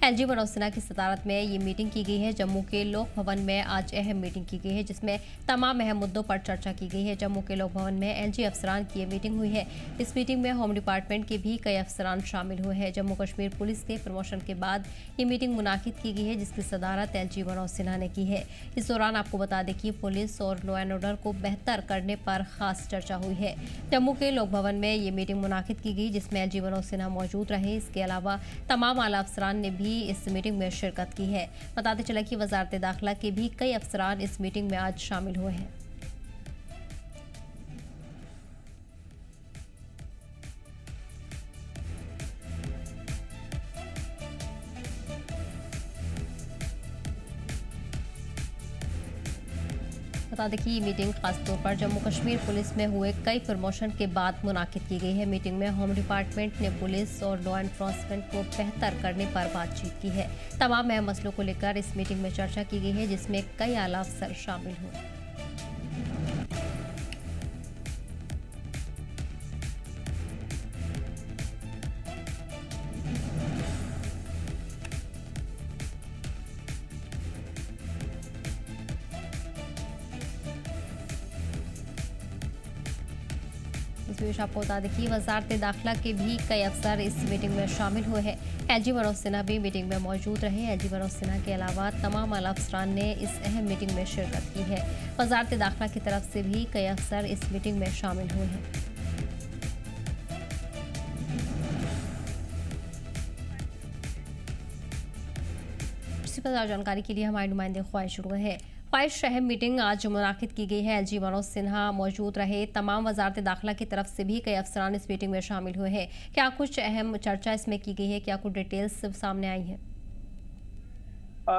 LG Manoj Sinha की सदारत में ये मीटिंग की गई है। जम्मू के लोक भवन में आज अहम मीटिंग की गई है जिसमें तमाम अहम मुद्दों पर चर्चा की गई है। जम्मू के लोक भवन में एलजी अफसरान की ये मीटिंग हुई है। इस मीटिंग में होम डिपार्टमेंट के भी कई अफसरान शामिल हुए हैं। जम्मू कश्मीर पुलिस के प्रमोशन के बाद ये मीटिंग मुनाकिद की गई है जिसकी सदारत एलजी मनोज सिन्हा ने की है। इस दौरान आपको बता दें कि पुलिस और लॉ एंड ऑर्डर को बेहतर करने पर खास चर्चा हुई है। जम्मू के लोक भवन में ये मीटिंग मुनाकिद की गई जिसमें एलजी मनोज सिन्हा मौजूद रहे। इसके अलावा तमाम आला अफसरान ने भी इस मीटिंग में शिरकत की है। बताते चला कि वजारत दाखिला के भी कई अफसरान इस मीटिंग में आज शामिल हुए हैं। बता दें कि ये मीटिंग खासतौर पर जम्मू कश्मीर पुलिस में हुए कई प्रमोशन के बाद मुनाकिद की गई है। मीटिंग में होम डिपार्टमेंट ने पुलिस और लॉ एनफोर्समेंट को बेहतर करने पर बातचीत की है। तमाम अहम मसलों को लेकर इस मीटिंग में चर्चा की गई है जिसमें कई आला अफसर शामिल हुए। इस बीच आपको बता दें कि वजारत दाखिला के भी कई अफसर इस मीटिंग में शामिल हुए हैं। एलजी मनोज सिन्हा भी मीटिंग में मौजूद रहे। एलजी मनोज सिन्हा के अलावा तमाम आला अफसरान ने इस अहम मीटिंग में शिरकत की है। वजारत दाखिला की तरफ से भी कई अफसर इस मीटिंग में शामिल हुए हैं। इसी पर जानकारी के लिए हमारे नुमाइंदे ख्वाहिश शुरू है। ख्वाहिश अहम मीटिंग आज मुनाकिद की गई है। एलजी मनोज सिन्हा मौजूद रहे। तमाम वजारत दाखिला की तरफ से भी कई अफसरान इस मीटिंग में शामिल हुए हैं। क्या कुछ अहम चर्चा इसमें की गई है? क्या कुछ डिटेल्स सामने आई हैं?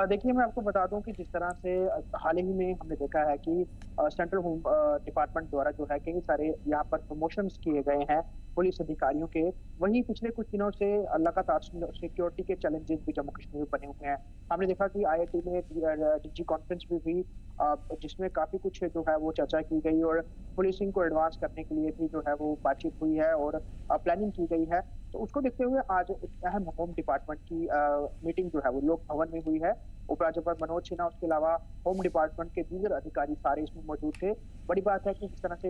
देखिए, मैं आपको बता दूं कि जिस तरह से हाल ही में हमने देखा है कि सेंट्रल होम डिपार्टमेंट द्वारा जो है कई सारे यहाँ पर प्रमोशंस किए गए हैं पुलिस अधिकारियों के। वहीं पिछले कुछ दिनों से लगातार सिक्योरिटी के चैलेंजेस भी जम्मू कश्मीर में बने हुए हैं। हमने देखा कि आईआईटी में डीजी कॉन्फ्रेंस भी हुई जिसमें काफी कुछ जो है वो चर्चा की गई और पुलिसिंग को एडवांस करने के लिए भी जो है वो बातचीत हुई है और प्लानिंग की गई है। तो उसको देखते हुए आज एक अहम होम डिपार्टमेंट की मीटिंग जो है वो लोक भवन में हुई है। उपराज्यपाल मनोज सिन्हा, उसके अलावा होम डिपार्टमेंट के दीगर अधिकारी सारे इसमें मौजूद थे। बड़ी बात है कि जिस तरह से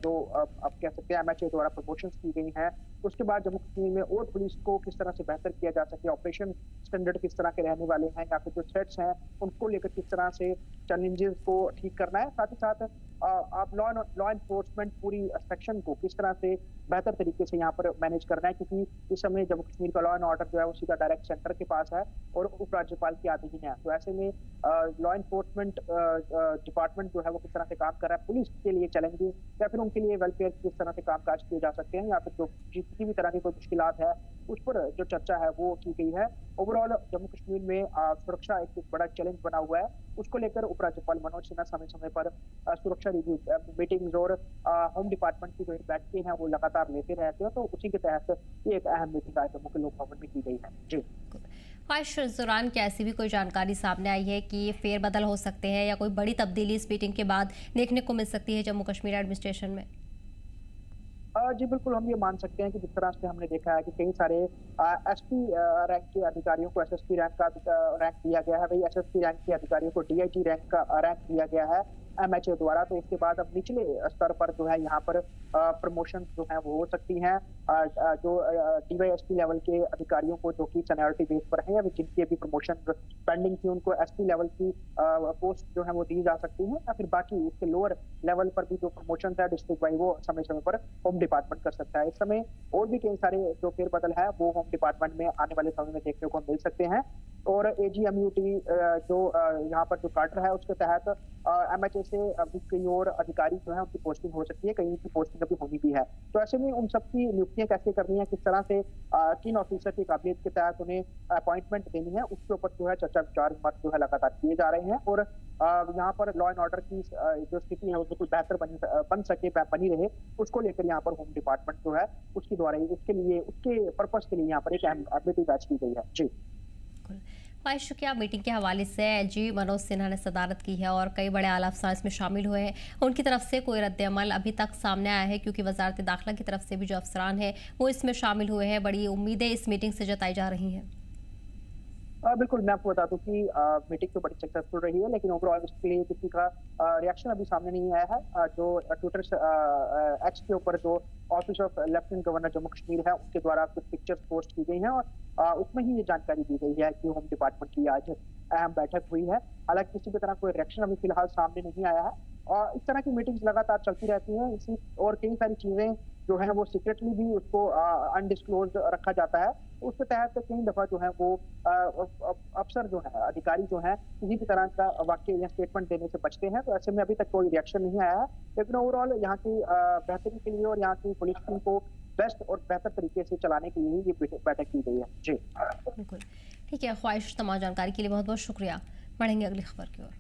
जो आप कह सकते हैं एमएचए द्वारा प्रमोशंस की गई हैं, उसके बाद जम्मू कश्मीर में और पुलिस को किस तरह से बेहतर किया जा सके, ऑपरेशन स्टैंडर्ड किस तरह के रहने वाले हैं या फिर जो थ्रेट्स हैं उनको लेकर किस तरह से चैलेंजेस को ठीक करना है। साथ ही साथ आप लॉ एनफोर्समेंट पूरी सेक्शन को किस तरह से बेहतर तरीके से यहाँ पर मैनेज करना है, क्योंकि इस समय जम्मू कश्मीर का लॉ एंड ऑर्डर जो है वो सीधा डायरेक्ट सेंटर के पास है और उपराज्यपाल के अधीन है। तो ऐसे में लॉ एनफोर्समेंट डिपार्टमेंट जो है वो किस तरह से काम कर रहा है, पुलिस के लिए चैलेंजेस या फिर उनके लिए वेलफेयर किस तरह से कामकाज किए जा सकते हैं या फिर जो किसी भी तरह की कोई मुश्किलात है उस पर जो चर्चा है वो की गई है। ओवरऑल जम्मू कश्मीर में सुरक्षा एक बड़ा चैलेंज बना हुआ है, उसको लेकर उपराज्यपाल मनोज सिन्हा समय समय पर सुरक्षा रिव्यू मीटिंग्स और होम डिपार्टमेंट की जो बैठकें हैं वो लगातार लेते रहते हैं। तो उसी के तहत ये एक अहम मीटिंग आज जम्मू के लोक भवन में की गई है। जी ख्वाहिश, इस दौरान क्या ऐसी भी कोई जानकारी सामने आई है कि फेरबदल हो सकते हैं या कोई बड़ी तब्दीली इस मीटिंग के बाद देखने को मिल सकती है जम्मू कश्मीर एडमिनिस्ट्रेशन में? जी बिल्कुल, हम ये मान सकते हैं कि जिस तरह से हमने देखा है कि कई सारे एसपी रैंक के अधिकारियों को एसएसपी रैंक का रैंक दिया गया है, वही एसएसपी रैंक के अधिकारियों को डीआईजी रैंक का रैंक दिया गया है एमएचए द्वारा। तो इसके बाद अब निचले स्तर पर जो है यहाँ पर प्रमोशन जो है वो हो सकती हैं। जो डीवाईएसपी लेवल के अधिकारियों को जो कि सीनियरिटी बेस पर हैं या जिनकी अभी प्रमोशन पेंडिंग थी उनको एसपी लेवल की पोस्ट जो है वो दी जा सकती है या फिर बाकी इसके लोअर लेवल पर भी जो प्रमोशन है डिस्ट्रिक्ट वाइज वो समय समय पर होम डिपार्टमेंट कर सकता है। इस समय और भी कई सारे जो फेरबदल है वो होम डिपार्टमेंट में आने वाले समय में देखने को मिल सकते हैं। और एजीएमयूटी जो यहाँ पर जो कार्टर है उसके तहत एमएचए से कई और अधिकारी जो है उनकी पोस्टिंग हो सकती है, कहीं की पोस्टिंग अभी होनी भी है। तो ऐसे में उन सबकी नियुक्तियां कैसे करनी है, किस तरह से किन ऑफिसर की काबिलियत के तहत उन्हें अपॉइंटमेंट देनी है, उसके ऊपर जो है चर्चा विचार विमर्श जो है लगातार किए जा रहे हैं। और यहाँ पर लॉ एंड ऑर्डर की जो स्थिति है वो बिल्कुल बेहतर बन सके, बनी रहे, उसको लेकर यहाँ पर होम डिपार्टमेंट जो है उसके द्वारा उसके लिए उसके पर्पज के लिए यहाँ पर एक अहम मीटिंग बैच की गई है। जी ख्वाहिश, क्या मीटिंग के हवाले से एलजी मनोज सिन्हा ने सदारत की है और कई बड़े आला अफसर इसमें शामिल हुए हैं, उनकी तरफ से कोई रद्द-ए-अमल अभी तक सामने आया है? क्योंकि वजारत दाखिला की तरफ से भी जो अफसरान हैं वो इसमें शामिल हुए हैं, बड़ी उम्मीदें इस मीटिंग से जताई जा रही हैं। बिल्कुल, मैं आपको बता दूँ कि मीटिंग तो बड़ी सक्सेसफुल रही है, लेकिन ओवरऑल इसके लिए किसी का रिएक्शन अभी सामने नहीं आया है। जो ट्विटर से एक्स के ऊपर जो office of lieutenant governor Jammu Kashmir है, उनके द्वारा कुछ पिक्चर्स पोस्ट की गई हैं और उसमें ही ये जानकारी दी गई है कि होम डिपार्टमेंट की आज अहम बैठक हुई है। हालाँकि किसी भी तरह कोई रिएक्शन अभी फिलहाल सामने नहीं आया है और इस तरह की मीटिंग्स लगातार चलती रहती हैं। इसी और कई सारी चीज़ें जो हैं वो सीक्रेटली भी उसको अनडिस्क्लोज़्ड रखा जाता है। उसके तहत कई दफ़ा जो है वो अफ़सर जो है, अधिकारी जो हैं, किसी भी तरह का वाक़ई या स्टेटमेंट देने से बचते हैं। तो ऐसे में अभी तक कोई रिएक्शन नहीं आया है। लेकिन ओवरऑल यहाँ की बेहतरी के लिए और यहाँ की पुलिस टीम को बेस्ट और बेहतर तरीके से चलाने के लिए ही ये बैठक की गई है। जी। बिल्कुल। ठीक है, ख्वाहिश तमाम जानकारी के लिए बहुत-बहुत शुक्रिया। बढ़ेंगे अगली खबर की ओर।